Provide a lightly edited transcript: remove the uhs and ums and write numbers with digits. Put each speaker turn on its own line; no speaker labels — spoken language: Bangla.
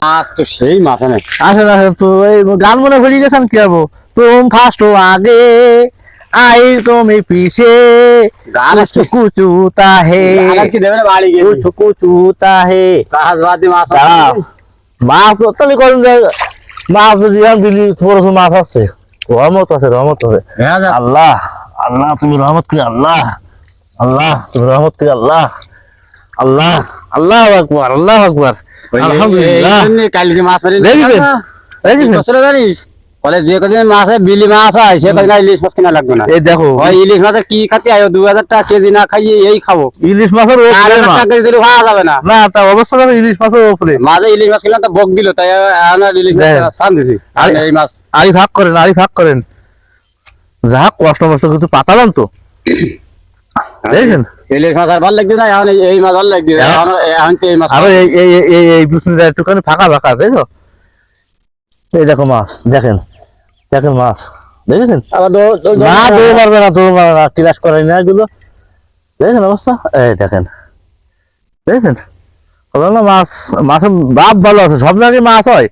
মাছ তো সেই মাছ না।
আসেন আসেন তো এই গান মনে ভুলে গেছেন কি হবো, তুম ফার্স্ট আগে आई तुम पीछे
গান
कुछ
আজকে
कुछ होता है
গান কি দেবে না বাড়ি গিয়ে
कुछ कुछ होता है
কাজ বাদ দিয়ে মাছ
দাঁড়াও, মাছ তাহলে করেন যে মাছ যদি দিলি ছোট ছোট মাছ আছে, রহমত আছে রহমত আছে।
হ্যাঁ যা
আল্লাহ আল্লাহ তুমি রহমত করি, আল্লাহ আল্লাহ তুমি রহমত করি, আল্লাহ আল্লাহ আল্লাহ আকবার আল্লাহ আকবার আলহামদুলিল্লাহ।
কালকে মাছ মারি
দেখবেন দেখবেন
বছরে জানিস বলে যে কদিন মাছ হয় বিলি মাছ হয় সে কদিন আর ইলিশ মাছ কিনা লাগবে না।
এই দেখো
ওই ইলিশ মাছের কি খাতে আয় 2000 টাকা কেজি না খাইয়ে এই খাবো,
ইলিশ মাছের
আর
উপরে
1000
মাছ।
টাকা কেজি দিলে খাওয়া যাবে না।
না তা অবস্থা দেখো ইলিশ মাছের উপরে।
মাঝে ইলিশ মাছ কিনলাম তো বক দিল, তাই এখন আর ইলিশ
দেখ।
মাছ ছান দিছি। আর এই মাছ
আরি ভাগ করেন আরি ভাগ করেন, যা কষ্ট মষ্ট কিন্তু পাতালাম তো দেখেন।
ইলিশ মাছ আর ভালো লাগবে না, এখন এই মাছ ভালো লাগবে। এখন এখন তো এই মাছ
আরো এই এই এই এই বিষ্ণুটা একটুখানি ফাঁকা ফাঁকা তাই তো। এই দেখো মাছ দেখেন, দেখেন মাছ দেখেছেন।
আবার
না দৌড় মারবে না, দৌড় মারবে না, ক্লাস করাই না এগুলো। দেখেন অবস্থা, এই দেখেন দেখেন। বললাম না মাছ, মাছের বাপ ভালো আছে, সব জায়গায় মাছ হয়।